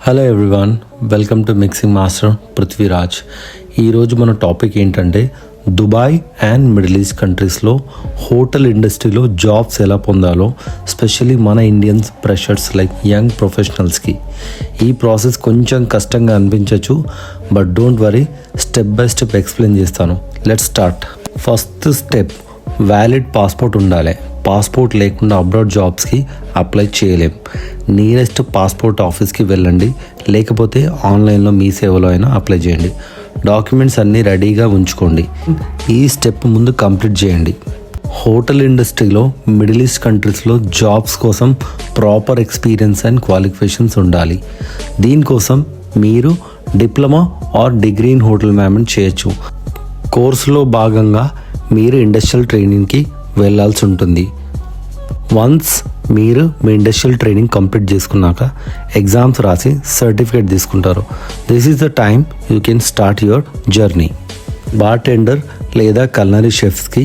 Hello everyone, welcome to mixing master Prithviraj. ఈరోజు మన topic ఏంటంటే దుబాయ్ అండ్ మిడిల్ ఈస్ట్ కంట్రీస్లో హోటల్ ఇండస్ట్రీలో జాబ్స్ ఎలా పొందాలో, స్పెషల్లీ మన ఇండియన్స్ ఫ్రెషర్స్ లైక్ యంగ్ ప్రొఫెషనల్స్కి. ఈ ప్రాసెస్ కొంచెం కష్టంగా అనిపించవచ్చు, but don't worry, step by step explain చేస్తాను. Let's start. First step, valid passport ఉండాలి. పాస్పోర్ట్ లేకుండా అబ్రాడ్ జాబ్స్కి అప్లై చేయలేం. నియరెస్ట్ పాస్పోర్ట్ ఆఫీస్కి వెళ్ళండి, లేకపోతే ఆన్లైన్లో మీ సేవలో అయినా అప్లై చేయండి. డాక్యుమెంట్స్ అన్నీ రెడీగా ఉంచుకోండి. ఈ స్టెప్ ముందు కంప్లీట్ చేయండి. హోటల్ ఇండస్ట్రీలో మిడిల్ ఈస్ట్ కంట్రీస్లో జాబ్స్ కోసం ప్రాపర్ ఎక్స్పీరియన్స్ అండ్ క్వాలిఫికేషన్స్ ఉండాలి. దీనికోసం మీరు diploma or degree in hotel management చేయొచ్చు. కోర్సులో భాగంగా మీరు ఇండస్ట్రియల్ ట్రైనింగ్కి వెళ్ళాల్సి ఉంటుంది. వన్స్ మీరు మీ ఇండస్ట్రియల్ ట్రైనింగ్ కంప్లీట్ చేసుకున్నాక ఎగ్జామ్స్ రాసి సర్టిఫికేట్ తీసుకుంటారు. This is the time you can start your journey. Bartender లేదా కల్నరీ షెఫ్స్కి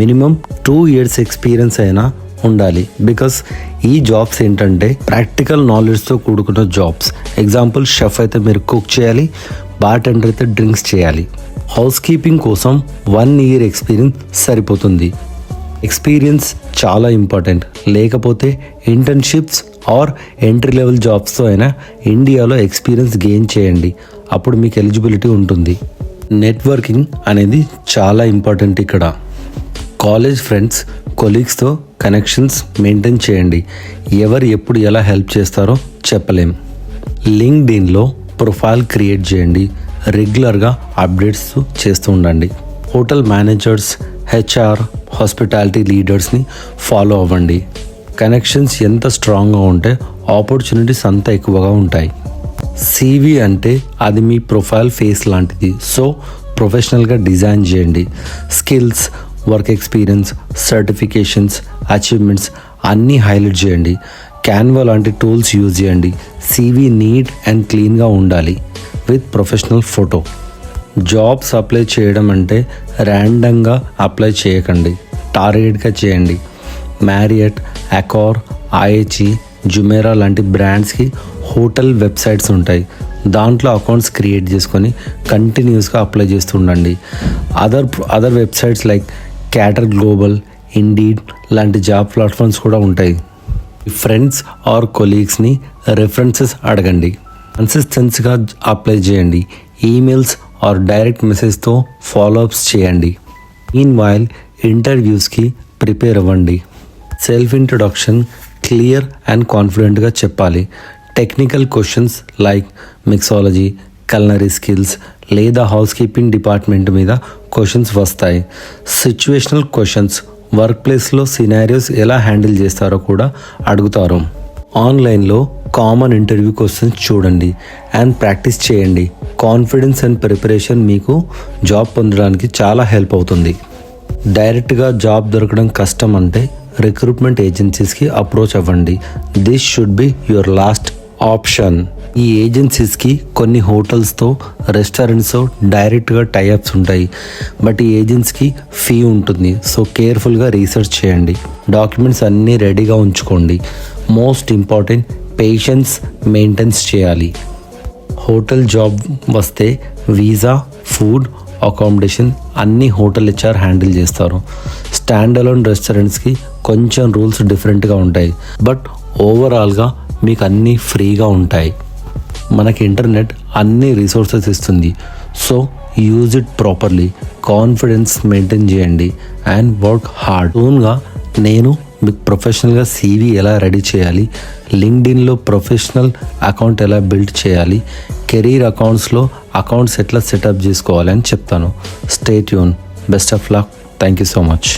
మినిమం 2 years ఎక్స్పీరియన్స్ అయినా ఉండాలి. బికాస్ ఈ జాబ్స్ ఏంటంటే ప్రాక్టికల్ నాలెడ్జ్తో కూడుకున్న జాబ్స్. ఎగ్జాంపుల్, షెఫ్ అయితే మీరు కుక్ చేయాలి, బార్టెండర్ అయితే డ్రింక్స్ చేయాలి. హౌస్ కీపింగ్ కోసం 1 year ఎక్స్పీరియన్స్ సరిపోతుంది. ఎక్స్పీరియన్స్ చాలా ఇంపార్టెంట్. లేకపోతే ఇంటర్న్షిప్స్ ఆర్ ఎంట్రీ లెవెల్ జాబ్స్తో అయినా ఇండియాలో ఎక్స్పీరియన్స్ గెయిన్ చేయండి, అప్పుడు మీకు ఎలిజిబిలిటీ ఉంటుంది. నెట్వర్కింగ్ అనేది చాలా ఇంపార్టెంట్ ఇక్కడ. కాలేజ్ ఫ్రెండ్స్, కొలీగ్స్తో కనెక్షన్స్ మెయింటైన్ చేయండి. ఎవరు ఎప్పుడు ఎలా హెల్ప్ చేస్తారో చెప్పలేం. లింక్డ్ఇన్లో ప్రొఫైల్ క్రియేట్ చేయండి. రెగ్యులర్గా అప్డేట్స్ చేస్తూ ఉండండి. హోటల్ మేనేజర్స్, హెచ్ఆర్, హాస్పిటాలిటీ లీడర్స్ని ఫాలో అవ్వండి. కనెక్షన్స్ ఎంత స్ట్రాంగ్గా ఉంటే ఆపర్చునిటీస్ అంత ఎక్కువగా ఉంటాయి. సివి అంటే అది మీ ప్రొఫైల్ ఫేస్ లాంటిది. సో ప్రొఫెషనల్గా డిజైన్ చేయండి. Skills, work experience, certifications, achievements అన్నీ హైలైట్ చేయండి. క్యాన్వా లాంటి టూల్స్ యూజ్ చేయండి. సివి నీట్ అండ్ క్లీన్గా ఉండాలి with professional photo. Jobs apply చేయడం అంటే ర్యాండమ్గా అప్లై చేయకండి, టార్గెట్గా చేయండి. మ్యారియట్, అకార్, ఐహెచ్ఈ, జుమేరా లాంటి బ్రాండ్స్కి హోటల్ వెబ్సైట్స్ ఉంటాయి. దాంట్లో అకౌంట్స్ క్రియేట్ చేసుకొని కంటిన్యూస్గా అప్లై చేస్తూ ఉండండి. Other websites like cater global, Indeed లాంటి జాబ్ ప్లాట్ఫామ్స్ కూడా ఉంటాయి. ఫ్రెండ్స్ ఆర్ కొలీగ్స్ని రెఫరెన్సెస్ అడగండి. కన్సిస్టెన్సీగా అప్లై చేయండి. ఈమెయిల్స్ ఆర్ డైరెక్ట్ మెసేజ్తో ఫాలోఅప్స్ చేయండి. మీన్వైల్ ఇంటర్వ్యూస్కి ప్రిపేర్ అవ్వండి. సెల్ఫ్ ఇంట్రొడక్షన్ క్లియర్ అండ్ కాన్ఫిడెంట్గా చెప్పాలి. Technical questions like mixology, culinary skills లేదా హౌస్ కీపింగ్ డిపార్ట్మెంట్ మీద క్వశ్చన్స్ వస్తాయి. సిచ్యువేషనల్ క్వశ్చన్స్, వర్క్ ప్లేస్లో సినారియోస్ ఎలా హ్యాండిల్ చేస్తారో కూడా అడుగుతారు. ఆన్లైన్లో కామన్ ఇంటర్వ్యూ క్వశ్చన్స్ చూడండి అండ్ ప్రాక్టీస్ చేయండి. కాన్ఫిడెన్స్ అండ్ ప్రిపరేషన్ మీకు జాబ్ పొందడానికి చాలా హెల్ప్ అవుతుంది. డైరెక్ట్గా జాబ్ దొరకడం కష్టం అంటే రిక్రూట్మెంట్ ఏజెన్సీస్కి అప్రోచ్ అవ్వండి. This should be your last option. ఈ ఏజెన్సీస్కి కొన్ని హోటల్స్తో, రెస్టారెంట్స్తో డైరెక్ట్గా టైఅప్స్ ఉంటాయి, బట్ ఈ ఏజెన్సీకి ఫీ ఉంటుంది. సో కేర్ఫుల్గా రీసెర్చ్ చేయండి. డాక్యుమెంట్స్ అన్నీ రెడీగా ఉంచుకోండి. మోస్ట్ ఇంపార్టెంట్, పేషెన్స్ మెయింటైన్స్ చేయాలి. హోటల్ జాబ్ వస్తే వీసా, ఫుడ్, అకామిడేషన్ అన్నీ హోటల్ హెచ్ఆర్ హ్యాండిల్ చేస్తారు. స్టాండ్ అలోన్ రెస్టారెంట్స్కి కొంచెం రూల్స్ డిఫరెంట్గా ఉంటాయి, బట్ ఓవరాల్గా మీకు అన్నీ ఫ్రీగా ఉంటాయి. మనకి ఇంటర్నెట్ అన్ని రిసోర్సెస్ ఇస్తుంది. So use it properly. Confidence maintain చేయండి అండ్ వర్క్ హార్డ్. సూన్గా నేను మీకు ప్రొఫెషనల్గా సీవీ ఎలా రెడీ చేయాలి, లింక్డ్ఇన్లో ప్రొఫెషనల్ అకౌంట్ ఎలా బిల్డ్ చేయాలి, కెరీర్ అకౌంట్స్లో అకౌంట్స్ ఎట్లా సెటప్ చేసుకోవాలి అని చెప్తాను. Stay tune. Best of luck. Thank you so much.